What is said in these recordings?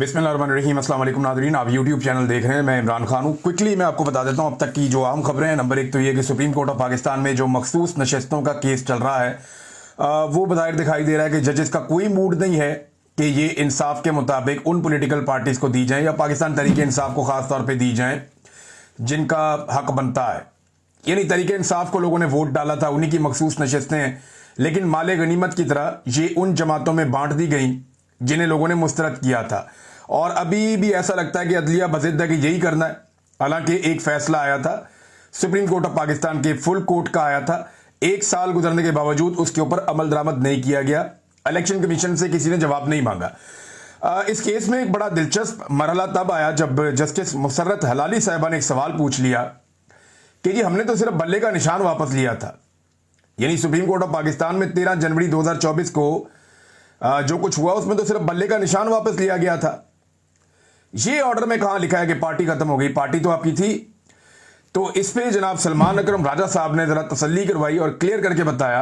बिस्मिल्लाहिर्रहमानिर्रहीम। अस्सलाम वालेकुम नाज़रीन, आप यूट्यूब चैनल देख रहे हैं। मैं इमरान खान हूँ। क्विकली मैं आपको बता देता हूँ अब तक की जो अहम खबरें हैं। नंबर एक तो ये कि सुप्रीम कोर्ट ऑफ पाकिस्तान में जो मखसूस नशस्तों का केस चल रहा है वो बज़ाहिर दिखाई दे रहा है कि जजेस का कोई मूड नहीं है कि ये इंसाफ के मुताबिक उन पोलिटिकल पार्टीज़ को दी जाएँ या पाकिस्तान तरीके इंसाफ को ख़ास तौर पर दी जाएँ जिनका हक बनता है। यानी तरीके इंसाफ को लोगों ने वोट डाला था, उन्हीं की मखसूस नशस्तें हैं, लेकिन माले गनीमत की तरह ये उन जमातों में बांट दी गई जिन्हें लोगों ने मुस्तरद किया था। और अभी भी ऐसा लगता है कि अदलिया बज़िद्द है कि यही करना है। हालांकि एक फैसला आया था सुप्रीम कोर्ट ऑफ पाकिस्तान के फुल कोर्ट का आया था, 1 साल गुजरने के बावजूद उसके ऊपर अमल दरामद नहीं किया गया। इलेक्शन कमीशन से किसी ने जवाब नहीं मांगा। इस केस में एक बड़ा दिलचस्प मरहला तब आया जब जस्टिस मुसर्रत हलाली साहिबा ने एक सवाल पूछ लिया कि जी हमने तो सिर्फ बल्ले का निशान वापस लिया था। यानी सुप्रीम कोर्ट ऑफ पाकिस्तान में 13 जनवरी 2024 को जो कुछ हुआ उसमें तो सिर्फ बल्ले का निशान वापस लिया गया था। ये ऑर्डर में कहां लिखा है कि पार्टी खत्म हो गई? पार्टी तो आपकी थी। तो इस पे जनाब सलमान अकरम राजा साहब ने जरा तसल्ली करवाई और क्लियर करके बताया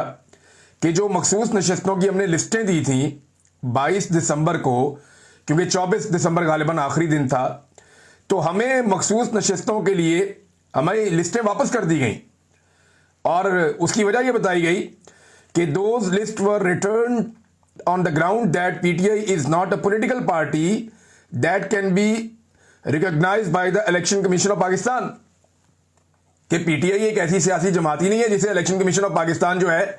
कि जो मखसूस नशस्तों की हमने लिस्टें दी थी 22 दिसंबर को, क्योंकि 24 दिसंबर गालिबन आखिरी दिन था, तो हमें मखसूस नशस्तों के लिए हमारी लिस्टें वापस कर दी गई। और उसकी वजह यह बताई गई कि those list were return on the ground that PTI is not a political party that can be recognised by the Election Commission of Pakistan. कि पीटीआई एक ऐसी सियासी जमात ही नहीं है जिसे इलेक्शन कमीशन ऑफ पाकिस्तान जो है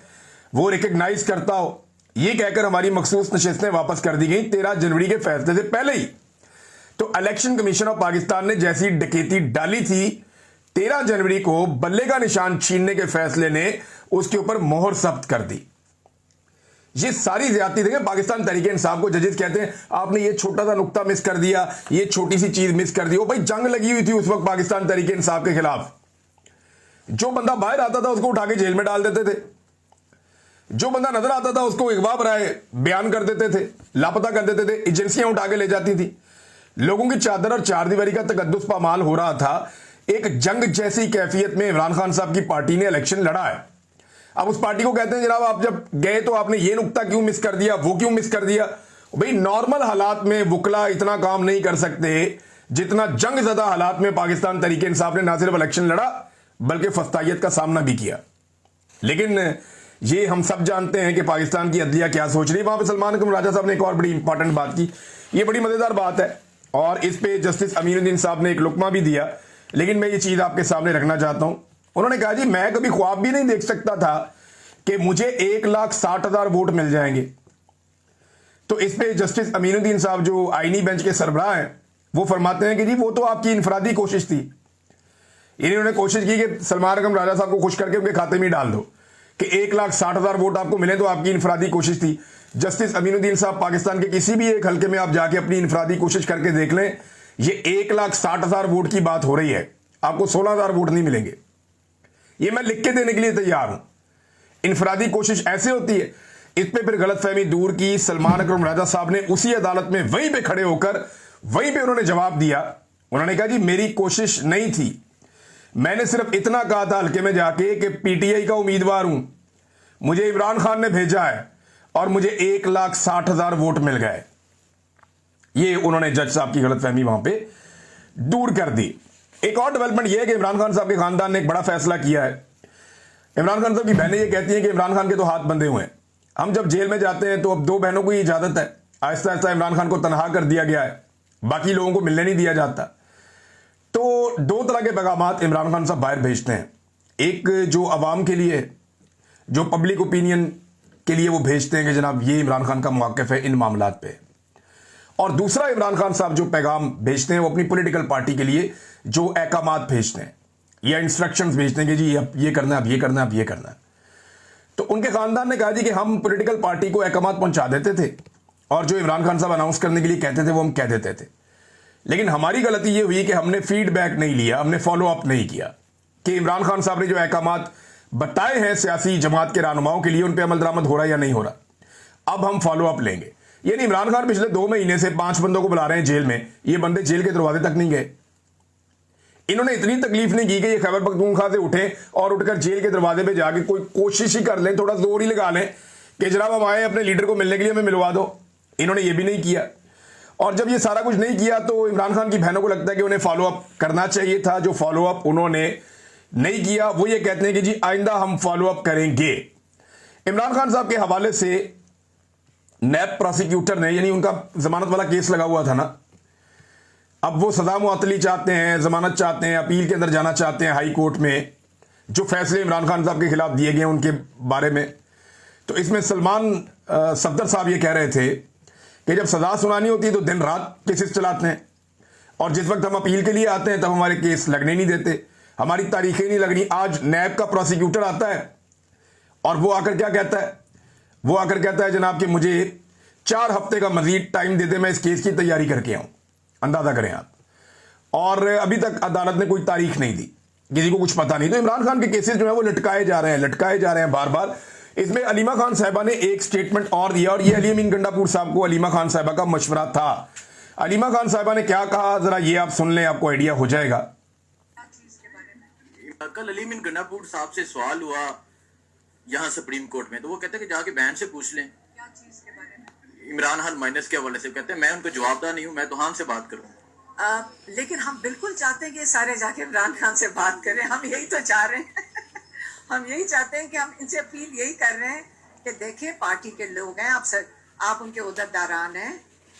वो रिकॉग्नाइज करता हो। यह कहकर हमारी मखसूस नशस्तें वापस कर दी गई 13 जनवरी के फैसले से पहले ही। तो इलेक्शन कमीशन ऑफ पाकिस्तान ने जैसी डकैती डाली थी 13 जनवरी को, बल्ले का निशान छीनने के फैसले ने उसके ऊपर मोहर जब्त कर दी। ये सारी ज्यादती देखें पाकिस्तान तरीके इंसाफ को जजेस कहते हैं आपने ये छोटा सा नुक्ता मिस कर दिया, ये छोटी सी चीज मिस कर दी। ओ भाई जंग लगी हुई थी उस वक्त पाकिस्तान तरीके इंसाफ के खिलाफ। जो बंदा बाहर आता था उसको उठा के जेल में डाल देते थे, जो बंदा नजर आता था उसको इकबाल राय बयान कर देते थे, लापता कर देते थे, एजेंसियां उठा के ले जाती थी। लोगों की चादर और चारदीवारी का तकद्दुस पामाल हो रहा था। एक जंग जैसी कैफियत में इमरान खान साहब की पार्टी ने इलेक्शन लड़ा है। अब उस पार्टी को कहते हैं जनाब आप जब गए तो आपने ये नुक्ता क्यों मिस कर दिया, वो क्यों मिस कर दिया। भाई नॉर्मल हालात में वुकला इतना काम नहीं कर सकते जितना जंग ज़दा हालात में पाकिस्तान तरीके इंसाफ ने ना सिर्फ इलेक्शन लड़ा बल्कि फस्तायत का सामना भी किया। लेकिन ये हम सब जानते हैं कि पाकिस्तान की अदलिया क्या सोच रही है। वहां पर सलमान अकरम राजा साहब ने एक और बड़ी इंपॉर्टेंट बात की, ये बड़ी मजेदार बात है और इस पे जस्टिस अमीनुद्दीन साहब ने एक लुकमा भी दिया, लेकिन मैं ये चीज आपके सामने रखना चाहता हूं। उन्होंने कहा जी मैं कभी ख्वाब भी नहीं देख सकता था कि मुझे 1,60,000 वोट मिल जाएंगे। तो इस पे जस्टिस अमीनुद्दीन साहब जो आईनी बेंच के सरबराह हैं वो फरमाते हैं कि जी वो तो आपकी इनफरादी कोशिश थी। इन्होंने कोशिश की कि सलमान अकरम राजा साहब को खुश करके उनके खाते में डाल दो कि 1,60,000 वोट आपको मिले, तो आपकी इनफरादी कोशिश थी। जस्टिस अमीनुद्दीन साहब पाकिस्तान के किसी भी एक हल्के में आप जाके अपनी इनफरादी कोशिश करके देख लें, ये 1,60,000 वोट की बात हो रही है, आपको 16,000 वोट नहीं मिलेंगे। ये मैं लिख के देने के लिए तैयार हूं। इनफरादी कोशिश ऐसे होती है। इस पे फिर गलतफहमी दूर की सलमान अकरम राजा साहब ने उसी अदालत में वहीं पे खड़े होकर वहीं पे उन्होंने जवाब दिया। उन्होंने कहा जी मेरी कोशिश नहीं थी, मैंने सिर्फ इतना कहा था हल्के में जाके कि पीटीआई का उम्मीदवार हूं, मुझे इमरान खान ने भेजा है और मुझे 1,60,000 वोट मिल गए। ये उन्होंने जज साहब की गलतफहमी वहां पे दूर कर दी। एक और डेवलपमेंट यह है कि इमरान खान साहब के खानदान ने एक बड़ा फैसला किया है। इमरान खान साहब की बहनें ये कहती हैं कि इमरान खान के तो हाथ बंधे हुए हैं। हम जब जेल में जाते हैं तो अब 2 बहनों को इजाजत है। आहिस्ता आहिस्ता इमरान खान को तनहा कर दिया गया है, बाकी लोगों को मिलने नहीं दिया जाता। तो 2 तरह के पैगामात इमरान खान साहब बाहर भेजते हैं। एक जो अवाम के लिए, जो पब्लिक ओपिनियन के लिए वो भेजते हैं कि जनाब ये इमरान खान का मौक़िफ़ है इन मामलात पे, और दूसरा इमरान खान साहब जो पैगाम भेजते हैं वो अपनी पॉलिटिकल पार्टी के लिए जो अहकामात भेजते हैं या इंस्ट्रक्शंस भेजते हैं कि जी अब ये करना है, अब ये करना है, अब ये करना है। तो उनके खानदान ने कहा जी कि हम पॉलिटिकल पार्टी को अहकामात पहुंचा देते थे और जो इमरान खान साहब अनाउंस करने के लिए कहते थे वो हम कह देते थे। लेकिन हमारी गलती ये हुई कि हमने फीडबैक नहीं लिया, हमने फॉलो अप नहीं किया कि इमरान खान साहब ने जो अहकामात बताए हैं सियासी जमात के रहनुमाओं के लिए उन पर अमल दरामद हो रहा है या नहीं हो रहा। अब हम फॉलो अप लेंगे। यानी इमरान खान पिछले 2 महीने से 5 बंदों को बुला रहे हैं जेल में, ये बंदे जेल के दरवाजे तक नहीं गए। इन्होंने इतनी तकलीफ नहीं की कि ये खैबर पख्तूनख्वा से उठे और उठकर जेल के दरवाजे पे जाके कोई कोशिश ही कर लें, थोड़ा जोर ही लगा लें कि जनाब हम आए अपने लीडर को मिलने के लिए, हमें मिलवा दो। इन्होंने ये भी नहीं किया। और जब ये सारा कुछ नहीं किया तो इमरान खान की बहनों को लगता है कि उन्हें फॉलो अप करना चाहिए था। जो फॉलो अप उन्होंने नहीं किया वो ये कहते हैं कि जी आइंदा हम फॉलो अप करेंगे। इमरान खान साहब के हवाले से नैब प्रोसिक्यूटर ने, यानी उनका जमानत वाला केस लगा हुआ था ना, अब वो सजा मुअत्तली चाहते हैं, जमानत चाहते हैं, अपील के अंदर जाना चाहते हैं हाई कोर्ट में, जो फैसले इमरान खान साहब के खिलाफ दिए गए उनके बारे में। तो इसमें सलमान सफदर साहब ये कह रहे थे कि जब सजा सुनानी होती है तो दिन रात केसेस चलाते हैं, और जिस वक्त हम अपील के लिए आते हैं तब हमारे केस लगने नहीं देते, हमारी तारीखें नहीं लगनी। आज नैब का प्रोसिक्यूटर आता है और वो आकर क्या कहता है, वो आकर कहता है जनाब कि मुझे 4 हफ्ते का मजीद टाइम दे दे, मैं इस केस की तैयारी करके आऊं। अंदाजा करें आप। और अभी तक अदालत ने कोई तारीख नहीं दी, किसी को कुछ पता नहीं। तो इमरान खान के केसेस जो है वो लटकाए जा रहे हैं बार बार। इसमें अलीमा खान साहिबा ने एक स्टेटमेंट और दिया, और ये अली अमीन गंडापुर साहब को अलीमा खान साहिबा का मशवरा था। अलीमा खान साहिबा ने क्या कहा, जरा ये आप सुन लें, आपको आइडिया हो जाएगा। कल अली अमीन गंडापुर साहब से सवाल हुआ यहाँ सुप्रीम कोर्ट में, तो वो कहते हैं कि जाके बहन से पूछ लें इमरान खान माइनस के हवाले से। कहते हैं मैं उनको जवाबदार नहीं हूँ, मैं तो खान से बात करूँ। लेकिन हम बिल्कुल चाहते हैं कि सारे जाके इमरान खान से बात करें। हम यही तो चाह रहे हैं हम यही चाहते हैं कि हम इनसे अपील यही कर रहे हैं कि देखिए पार्टी के लोग हैं, आप उनके उहदेदारान हैं,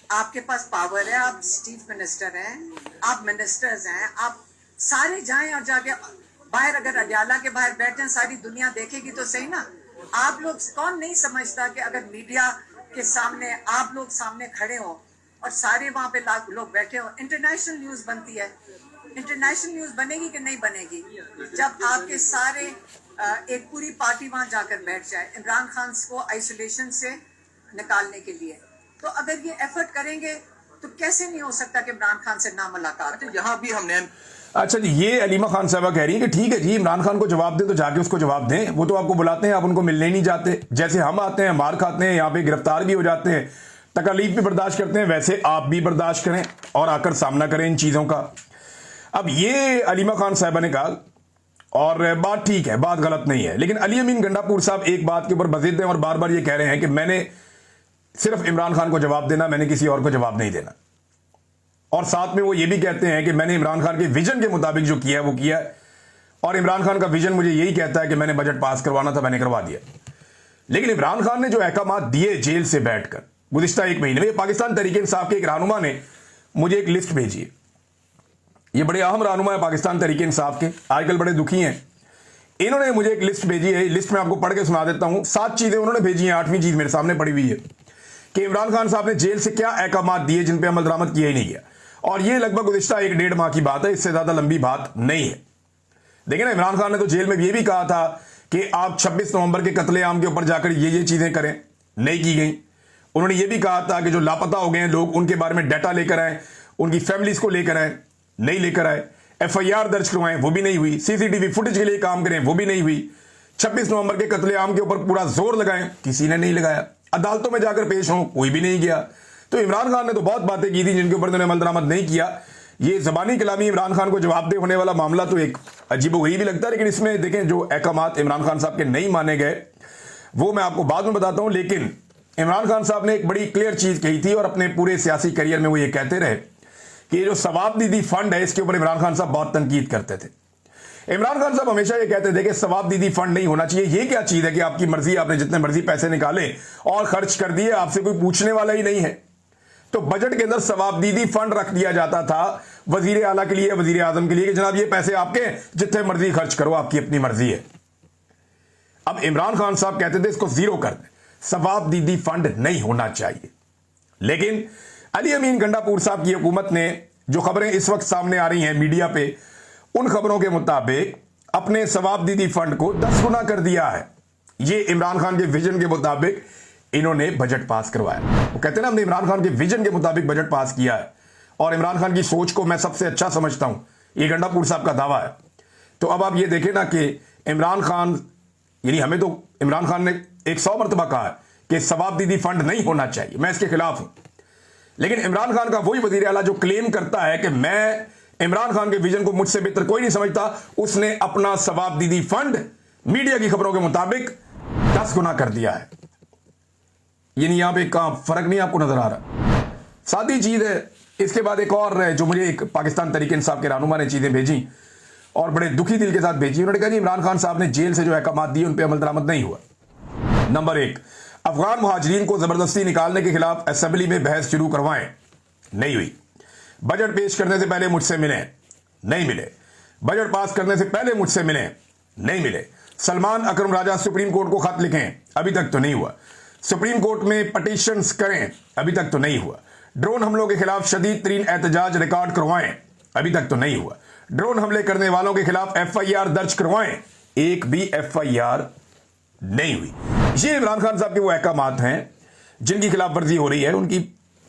आपके पास पावर है, आप चीफ मिनिस्टर हैं, आप मिनिस्टर्स हैं, आप सारे जाएं और जाके बाहर, अगर अडयाला के बाहर बैठे, सारी दुनिया देखेगी तो सही ना। आप लोग, कौन नहीं समझता कि अगर मीडिया के सामने आप लोग सामने खड़े हो और सारे वहां पे लोग बैठे हो, इंटरनेशनल न्यूज बनती है। इंटरनेशनल न्यूज बनेगी कि नहीं बनेगी जब आपके सारे एक पूरी पार्टी वहां जाकर बैठ जाए इमरान खान को आइसोलेशन से निकालने के लिए। तो अगर ये एफर्ट करेंगे तो कैसे नहीं हो सकता कि इमरान खान से ना मुलाकात। यहाँ भी हमने, अच्छा जी, ये अलीमा खान साहबा कह रही है कि ठीक है जी, इमरान खान को जवाब दें तो जाके उसको जवाब दें। वो तो आपको बुलाते हैं, आप उनको मिलने नहीं जाते। जैसे हम आते हैं, मार खाते हैं, यहाँ पे गिरफ्तार भी हो जाते हैं, तकलीफ भी बर्दाश्त करते हैं, वैसे आप भी बर्दाश्त करें और आकर सामना करें इन चीज़ों का। अब ये अलीमा खान साहबा ने कहा, और बात ठीक है, बात गलत नहीं है, लेकिन अली अमीन गंडापुर साहब एक बात के ऊपर बज़िद हैं और बार बार ये कह रहे हैं कि मैंने सिर्फ इमरान खान को जवाब देना, मैंने किसी और को जवाब नहीं देना। और साथ में वो ये भी कहते हैं कि मैंने इमरान खान के विजन के मुताबिक जो किया है वो किया है, और इमरान खान का विजन मुझे यही कहता है कि मैंने बजट पास करवाना था, मैंने करवा दिया। लेकिन इमरान खान ने जो अहकामात दिए जेल से बैठकर गुज़िश्ता 1 महीने में, पाकिस्तान तहरीक इंसाफ के एक रहनुमा ने मुझे एक लिस्ट भेजी है। ये बड़े अहम रहनुमा है पाकिस्तान तहरीक इंसाफ के, आजकल बड़े दुखी हैं। इन्होंने मुझे एक लिस्ट भेजी है, लिस्ट में आपको पढ़ के सुना देता हूं। 7 चीजें उन्होंने भेजी हैं, 8वीं चीज मेरे सामने पड़ी हुई है कि इमरान खान साहब ने जेल से क्या अहकामात दिए जिन पे अमल दरामद किया ही नहीं गया। और ये लगभग गुज़िश्ता 1-1.5 माह की बात है, इससे ज्यादा लंबी बात नहीं है। देखिए ना, इमरान खान ने तो जेल में ये भी कहा था कि आप 26 नवंबर के कत्लेआम के ऊपर जाकर ये चीजें करें, नहीं की गई। उन्होंने ये भी कहा था कि जो लापता हो गए हैं लोग, उनके बारे में डाटा लेकर आए, उनकी फैमिलीज को लेकर आए, नहीं लेकर आए। FIR दर्ज करवाएं, वो भी नहीं हुई। CCTV फुटेज के लिए काम करें, वो भी नहीं हुई। 26 नवंबर के कत्लेआम के ऊपर पूरा जोर लगाएं, किसी ने नहीं लगाया। अदालतों में जाकर पेश हों, कोई भी नहीं गया। तो इमरान खान ने तो बहुत बातें की थी जिनके ऊपर उन्होंने अमल दरामद नहीं किया। ये जबानी कलामी इमरान खान को जवाबदेह होने वाला मामला तो एक अजीबोगरीब भी लगता है, लेकिन इसमें देखें जो अहकामात इमरान खान साहब के नहीं माने गए वो मैं आपको बाद में बताता हूं। लेकिन इमरान खान साहब ने एक बड़ी क्लियर चीज कही थी और अपने पूरे सियासी करियर में वो ये कहते रहे कि ये जो सवाबदीदी फंड है इसके ऊपर इमरान खान साहब बहुत तनकीद करते थे। इमरान खान साहब हमेशा ये कहते थे कि सवाबदीदी फंड नहीं होना चाहिए। ये क्या चीज है कि आपकी मर्जी, आपने जितने मर्जी पैसे निकाले और खर्च कर दिए, आपसे कोई पूछने वाला ही नहीं है। तो बजट के अंदर सवाबदीदी फंड रख दिया जाता था वजीर आला के लिए, वजीर आजम के लिए कि जनाब ये पैसे आपके, जितने मर्जी खर्च करो, आपकी अपनी मर्जी है। अब इमरान खान साहब कहते थे इसको जीरो कर दें, सवाबदीदी फंड नहीं होना चाहिए। लेकिन अली अमीन गंडापुर साहब की हुकूमत ने जो खबरें इस वक्त सामने आ रही हैं मीडिया पे, उन खबरों के मुताबिक अपने सवाबदीदी फंड को 10 गुना कर दिया है। ये इमरान खान के विजन के मुताबिक इन्होंने बजट पास करवाया। वो कहते हैं ना, हमने इमरान खान के विजन के मुताबिक बजट पास किया है और इमरान खान की सोच को मैं सबसे अच्छा समझता हूं, ये गंडापुर साहब का दावा है। तो अब आप ये देखें ना कि इमरान खान, यानी हमें तो इमरान खान ने 100 मरतबा कहा है कि सवाबदीदी फंड नहीं होना चाहिए, मैं इसके खिलाफ हूं। लेकिन इमरान खान का वही वजीर आला जो क्लेम करता है कि मैं इमरान खान के विजन को मुझसे बेहतर कोई नहीं समझता, उसने अपना सवाबदीदी फंड मीडिया की खबरों के मुताबिक 10 गुना कर दिया है। यानी यहां पे कहां फर्क नहीं आपको नजर आ रहा। सादी चीज़ है। इसके बाद एक और है जो मुझे एक पाकिस्तान तरीके इंसाफ के रहनुमा ने चीज़ें भेजी और बड़े दुखी दिल के साथ भेजी। उन्होंने कहा जी इमरान खान साहब ने जेल से जो अहकामात दिए उन पर अमल दरामद नहीं हुआ। नंबर 1, अफगान मुहाजिरीन को जबरदस्ती निकालने के खिलाफ असेंबली में बहस शुरू करवाएं, नहीं हुई। बजट पेश करने से पहले मुझसे मिलें, नहीं मिले। बजट पास करने से पहले मुझसे मिलें, नहीं मिले। सलमान अकरम राजा सुप्रीम कोर्ट को खत लिखें, अभी तक तो नहीं हुआ। सुप्रीम कोर्ट में पटिशंस करें, अभी तक तो नहीं हुआ। ड्रोन हमलों के खिलाफ शदीद तरीन एहतजाज रिकॉर्ड करवाएं, अभी तक तो नहीं हुआ। ड्रोन हमले करने वालों के खिलाफ FIR दर्ज करवाएं, एक भी FIR नहीं हुई। ये इमरान खान साहब के वो अहकामात हैं जिनकी खिलाफ वर्जी हो रही है।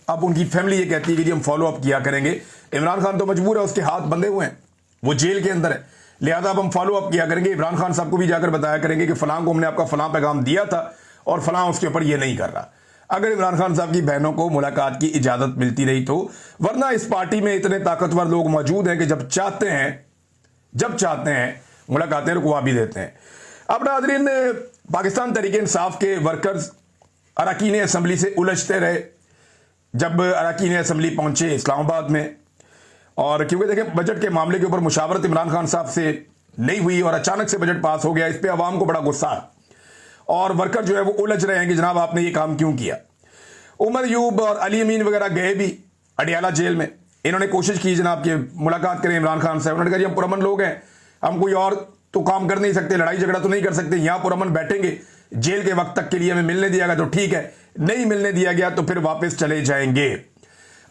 अब उनकी फैमिली ये कहती है कि जी हम फॉलो अप किया करेंगे। इमरान खान तो मजबूर है, उसके हाथ बंधे हुए हैं, वो जेल के अंदर है, लिहाजा अब हम फॉलो अप किया करेंगे। इमरान खान साहब को भी जाकर बताया करेंगे कि फलां को हमने आपका फलां पैगाम दिया था और फलां उसके ऊपर ये नहीं कर रहा। अगर इमरान खान साहब की बहनों को मुलाकात की इजाजत मिलती रही तो, वरना इस पार्टी में इतने ताकतवर लोग मौजूद हैं कि जब चाहते हैं मुलाकातें रुकवा भी देते हैं। अब नाज़रीन, पाकिस्तान तरीके इंसाफ के वर्कर्स अरकान असेंबली से उलझते रहे। जब अरकान असेंबली पहुंचे इस्लामाबाद में, और क्योंकि देखें बजट के मामले के ऊपर मुशावरत इमरान खान साहब से नहीं हुई और अचानक से बजट पास हो गया, इस पर आवाम को बड़ा गुस्सा है और वर्कर जो है वो उलझ रहे हैं कि जनाब आपने ये काम क्यों किया। उमर यूब और अली अमीन वगैरह गए भी अडियाला जेल में। इन्होंने कोशिश की जनाब कि मुलाकात करें इमरान खान से। उन्होंने कहा जी हम पुरअमन लोग हैं, हम कोई और तो काम कर नहीं सकते, लड़ाई झगड़ा तो नहीं कर सकते, यहाँ पुरअमन बैठेंगे, जेल के वक्त तक के लिए हमें मिलने दिया गया तो ठीक है, नहीं मिलने दिया गया तो फिर वापस चले जाएंगे।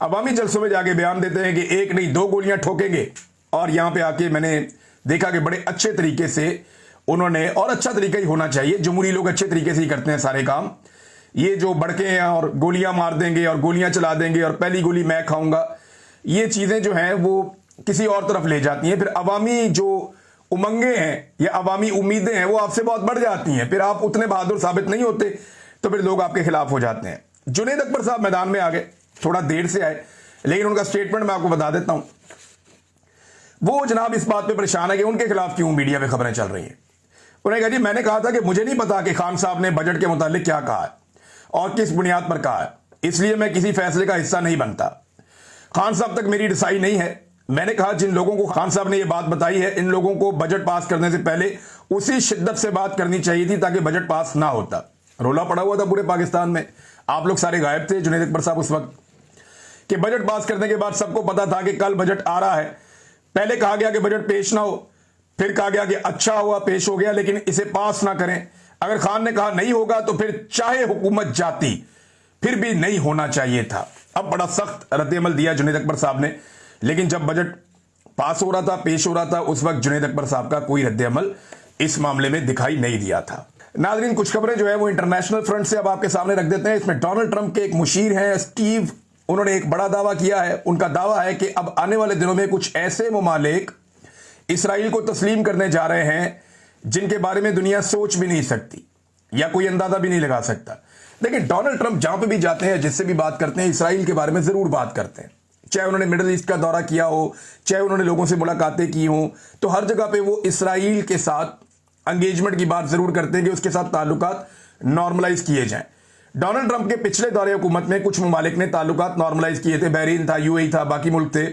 अवामी जलसों में जाके बयान देते हैं कि एक नहीं 2 गोलियां ठोकेंगे। और यहाँ पे आके मैंने देखा कि बड़े अच्छे तरीके से उन्होंने, और अच्छा तरीका ही होना चाहिए, जमहूरी लोग अच्छे तरीके से ही करते हैं सारे काम। ये जो बड़के हैं और गोलियां मार देंगे और गोलियां चला देंगे और पहली गोली मैं खाऊंगा, ये चीजें जो हैं वो किसी और तरफ ले जाती हैं। फिर अवामी जो उमंगे हैं या अवामी उम्मीदें हैं वो आपसे बहुत बढ़ जाती हैं, फिर आप उतने बहादुर साबित नहीं होते तो फिर लोग आपके खिलाफ हो जाते हैं। जुनैद अकबर साहब मैदान में आ गए, थोड़ा देर से आए, लेकिन उनका स्टेटमेंट मैं आपको बता देता हूं। वो जनाब इस बात पे परेशान है कि उनके खिलाफ क्यों मीडिया में खबरें चल रही हैं। उन्होंने कहा जी मैंने कहा था कि मुझे नहीं पता कि खान साहब ने बजट के मुतालिक क्या कहा है और किस बुनियाद पर कहा है, इसलिए मैं किसी फैसले का हिस्सा नहीं बनता। खान साहब तक मेरी रसाई नहीं है। मैंने कहा जिन लोगों को खान साहब ने यह बात बताई है, इन लोगों को बजट पास करने से पहले उसी शिद्दत से बात करनी चाहिए थी ताकि बजट पास ना होता। रोला पड़ा हुआ था पूरे पाकिस्तान में, आप लोग सारे गायब थे जुनैद अकबर साहब उस वक्त, कि बजट पास करने के बाद सबको पता था कि कल बजट आ रहा है। पहले कहा गया कि बजट पेश ना हो, फिर कहा गया कि अच्छा हुआ पेश हो गया लेकिन इसे पास ना करें। अगर खान ने कहा नहीं होगा तो फिर चाहे हुकूमत जाती फिर भी नहीं होना चाहिए था। अब बड़ा सख्त रद्द-ए-अमल दिया जुनैद अकबर साहब ने, लेकिन जब बजट पास हो रहा था, पेश हो रहा था, उस वक्त जुनैद अकबर साहब का कोई रद्द-ए-अमल इस मामले में दिखाई नहीं दिया था। नाज़रीन, कुछ खबरें जो है वो इंटरनेशनल फ्रंट से अब आपके सामने रख देते हैं। इसमें डोनाल्ड ट्रंप के एक मुशीर हैं स्टीव, उन्होंने एक बड़ा दावा किया है। उनका दावा है कि अब आने वाले दिनों में कुछ ऐसे ममालिक इसराइल को तस्लीम करने जा रहे हैं जिनके बारे में दुनिया सोच भी नहीं सकती या कोई अंदाजा भी नहीं लगा सकता। लेकिन डोनाल्ड ट्रंप जहां पे भी जाते हैं, जिससे भी बात करते हैं, इसराइल के बारे में जरूर बात करते हैं। चाहे उन्होंने मिडिल ईस्ट का दौरा किया हो, चाहे उन्होंने लोगों से मुलाकातें की हो, तो हर जगह पे वो इसराइल के साथ एंगेजमेंट की बात जरूर करते हैं कि उसके साथ ताल्लुकात नॉर्मलाइज किए जाएं। डोनाल्ड ट्रंप के पिछले दौरे हुकूमत में कुछ ममालिक ने ताल्लुकात नॉर्मलाइज किए थे, बहरीन था, UAE था, बाकी मुल्क थे।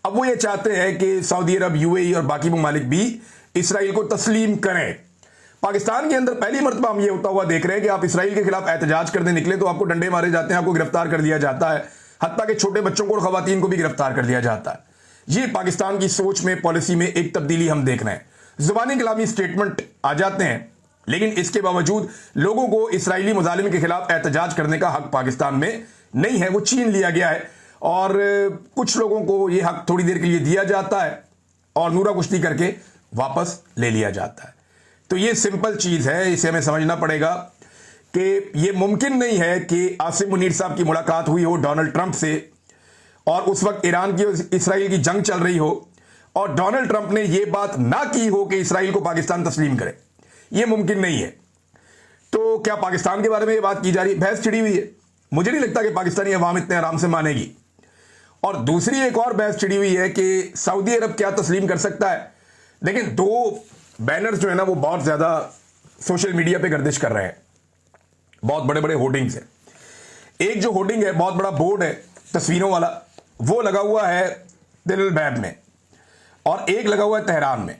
अब वो ये चाहते हैं कि सऊदी अरब, UAE और बाकी ममालिक भी इसराइल को तस्लीम करें। पाकिस्तान के अंदर पहली मरतबा हम ये होता हुआ देख रहे हैं कि आप इसराइल के खिलाफ एहतजाज करने निकले तो आपको डंडे मारे जाते हैं, आपको गिरफ्तार कर दिया जाता है, हत्ता के छोटे बच्चों को और खवातीन को भी गिरफ्तार कर दिया जाता है। ये पाकिस्तान की सोच में, पॉलिसी में एक तब्दीली हम देख रहे हैं। जुबानी कलामी स्टेटमेंट आ जाते हैं, लेकिन इसके बावजूद लोगों को इसराइली मुजालिम के खिलाफ एहतजाज करने का हक पाकिस्तान में नहीं है, वो छीन लिया गया है। और कुछ लोगों को ये हक थोड़ी देर के लिए दिया जाता है और नूरा कुश्ती करके वापस ले लिया जाता है। तो ये सिंपल चीज है, इसे हमें समझना पड़ेगा कि ये मुमकिन नहीं है कि आसिम मुनीर साहब की मुलाकात हुई हो डोनाल्ड ट्रंप से और उस वक्त ईरान की और इसराइल की जंग चल रही हो और डोनाल्ड ट्रंप ने यह बात ना की हो कि इसराइल को पाकिस्तान तस्लीम करे। यह मुमकिन नहीं है। तो क्या पाकिस्तान के बारे में यह बात की जा रही है? बहस छिड़ी हुई है। मुझे नहीं लगता कि पाकिस्तानी अवाम इतने आराम से मानेगी। और दूसरी एक और बहस छिड़ी हुई है कि सऊदी अरब क्या तस्लीम कर सकता है। लेकिन 2 बैनर्स जो है ना वो बहुत ज्यादा सोशल मीडिया पे गर्दिश कर रहे हैं, बहुत बड़े बड़े होर्डिंग्स हैं। एक जो होर्डिंग है, बहुत बड़ा बोर्ड है तस्वीरों वाला, वो लगा हुआ है तिल बैब में, और एक लगा हुआ है तेहरान में।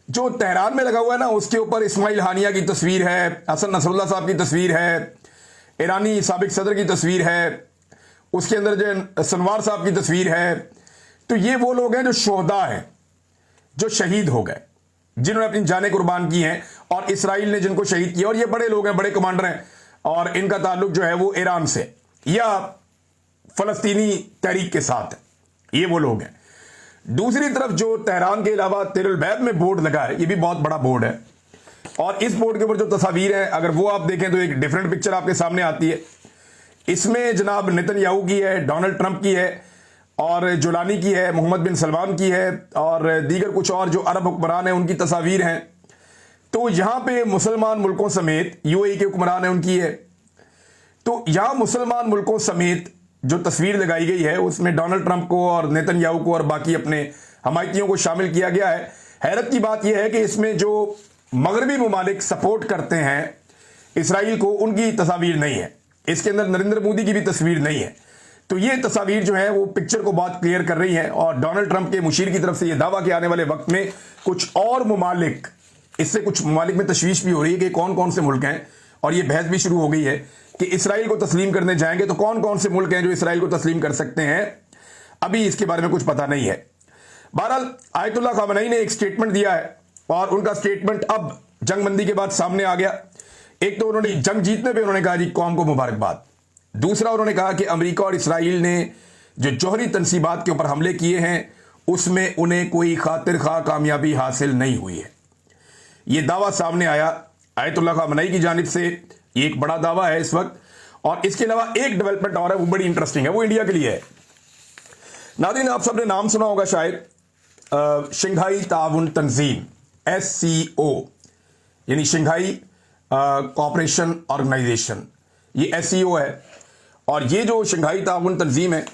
जो तेहरान में लगा हुआ है ना, उसके ऊपर इस्माइल हानिया की तस्वीर है, हसन नसरुल्लाह साहब की तस्वीर है, ईरानी साबिक सदर की तस्वीर है, उसके अंदर जो सनवार साहब की तस्वीर है। तो ये वो लोग हैं जो शोहदा हैं, जो शहीद हो गए, जिन्होंने अपनी जानें कुर्बान की हैं, और इसराइल ने जिनको शहीद किया। और ये बड़े लोग हैं, बड़े कमांडर हैं, और इनका ताल्लुक जो है वो ईरान से या फलस्तीनी तहरीक के साथ है। ये वो लोग हैं। दूसरी तरफ जो तेहरान के अलावा तिल बैब में बोर्ड लगा है, ये भी बहुत बड़ा बोर्ड है, और इस बोर्ड के ऊपर जो तस्वीर है, अगर वो आप देखें तो एक डिफरेंट पिक्चर आपके सामने आती है। इसमें जनाब नेतन्याहू की है, डोनाल्ड ट्रंप की है, और जुलानी की है, मोहम्मद बिन सलमान की है, और दीगर कुछ और जो अरब हुक्मरान हैं उनकी तस्वीर हैं। तो यहां पे मुसलमान मुल्कों समेत यूएई के हुक्मरान हैं, उनकी है। तो यहां मुसलमान मुल्कों समेत जो तस्वीर लगाई गई है, उसमें डोनाल्ड ट्रंप को और नेतन्याहू को और बाकी अपने हमायतियों को शामिल किया गया है। हैरत की बात यह है कि इसमें जो मगरबी ममालिक सपोर्ट करते हैं इसराइल को, उनकी तस्वीर नहीं है। इसके अंदर नरेंद्र मोदी की भी तस्वीर नहीं है। तो ये तस्वीर जो है वो पिक्चर को बहुत क्लियर कर रही है, और डोनाल्ड ट्रंप के मुशीर की तरफ से यह दावा कि आने वाले वक्त में कुछ और ममालिक, इससे कुछ ममालिक में तशवीश भी हो रही है कि कौन कौन से मुल्क हैं, और ये बहस भी शुरू हो गई है कि इसराइल को तस्लीम करने जाएंगे तो कौन कौन से मुल्क हैं जो इसराइल को तस्लीम कर सकते हैं। अभी इसके बारे में कुछ पता नहीं है। बहरहाल आयतुल्लाह ख़ामेनी ने एक स्टेटमेंट दिया है, और उनका स्टेटमेंट अब जंगबंदी के बाद सामने आ गया। एक तो उन्होंने जंग जीतने पे उन्होंने कहा जी कौम को मुबारकबाद। दूसरा उन्होंने कहा कि अमेरिका और इसराइल ने जो जौहरी तनसीबात के ऊपर हमले किए हैं, उसमें उन्हें कोई खातिर खा कामयाबी हासिल नहीं हुई है। ये दावा सामने आया आयतुल्लाह ख़ामेनी की जानिब से। ये एक बड़ा दावा है इस वक्त। और इसके अलावा एक डेवलपमेंट और है, वो बड़ी इंटरेस्टिंग है, वो इंडिया के लिए है। नाज़रीन, आप सबने नाम सुना होगा शायद, शंघाई ताउन तंजीम, SCO, यानी शंघाई कोऑपरेशन ऑर्गेनाइजेशन, ये SCO है। और ये जो शंघाई ताउन तंजीम है,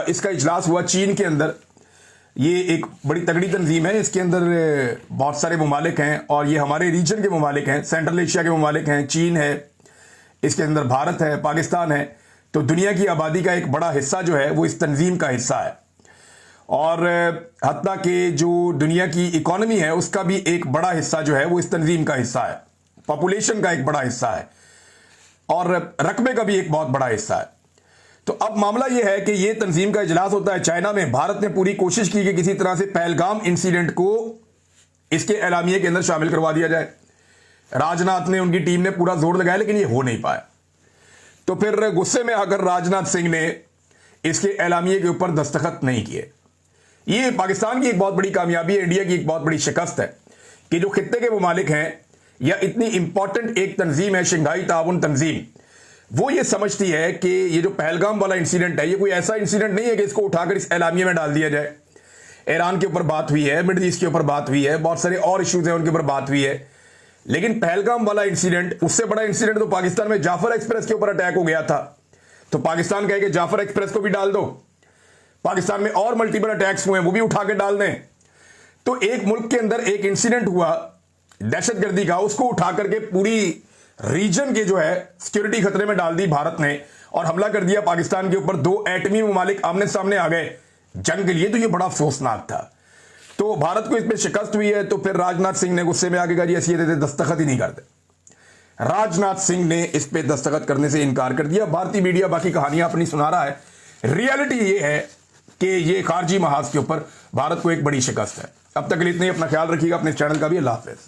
इसका इजलास हुआ चीन के अंदर। ये एक बड़ी तगड़ी तंजीम है, इसके अंदर बहुत सारे ममालिक हैं, और ये हमारे रीजन के ममालिक हैं, सेंट्रल एशिया के ममालिक हैं। चीन है, इसके अंदर भारत है, पाकिस्तान है। तो दुनिया की आबादी का एक बड़ा हिस्सा जो है वो इस तंजीम का हिस्सा है, और हत्ता कि जो दुनिया की इकॉनमी है उसका भी एक बड़ा हिस्सा जो है वो इस तंजीम का हिस्सा है। पॉपुलेशन का एक बड़ा हिस्सा है, और रकबे का भी एक बहुत बड़ा हिस्सा है। तो अब मामला यह है कि यह तंजीम का इजलास होता है चाइना में। भारत ने पूरी कोशिश की कि किसी तरह से पहलगाम इंसिडेंट को इसके एलामिये के अंदर शामिल करवा दिया जाए। राजनाथ ने, उनकी टीम ने पूरा जोर लगाया, लेकिन यह हो नहीं पाया। तो फिर गुस्से में आकर राजनाथ सिंह ने इसके एलामिये के ऊपर दस्तखत नहीं किए। ये पाकिस्तान की एक बहुत बड़ी कामयाबी है, इंडिया की एक बहुत बड़ी शिकस्त है कि जो खित्ते के ममालिक हैं, या इतनी इंपॉर्टेंट एक तंजीम है शंघाई ताउन तंजीम, वो ये समझती है कि ये जो पहलगाम वाला इंसिडेंट है, ये कोई ऐसा इंसिडेंट नहीं है कि इसको उठाकर इस एलामिये में डाल दिया जाए। ईरान के ऊपर बात हुई है, मिडल ईस्ट के ऊपर बात हुई है, बहुत सारे और इश्यूज हैं उनके ऊपर बात हुई है, लेकिन पहलगाम वाला इंसिडेंट, उससे बड़ा इंसिडेंट तो पाकिस्तान में जाफर एक्सप्रेस के ऊपर अटैक हो गया था। तो पाकिस्तान कहे कि जाफर एक्सप्रेस को भी डाल दो, पाकिस्तान में और मल्टीपल अटैक्स हुए, वो भी उठा के डाल दें। तो एक मुल्क के अंदर एक इंसिडेंट हुआ दहशतगर्दी का, उसको उठा करके पूरी रीजन के जो है सिक्योरिटी खतरे में डाल दी भारत ने, और हमला कर दिया पाकिस्तान के ऊपर। दो एटमी ममालिक आमने सामने आ गए जंग के लिए। तो ये बड़ा अफसोसनाक था। तो भारत को इसमें शिकस्त हुई है। तो फिर राजनाथ सिंह ने गुस्से में आके कहा जी ऐसी दस्तखत ही नहीं करते। राजनाथ सिंह ने इस पे दस्तखत करने से इनकार कर दिया। भारतीय मीडिया बाकी कहानियां अपनी सुना रहा है। रियलिटी ये है कि ये खारजी महाज के ऊपर भारत को एक बड़ी शिकस्त है। अब तक के लिए इतना ही। अपना ख्याल रखिएगा, अपने चैनल का भी। अल्लाह हाफिज।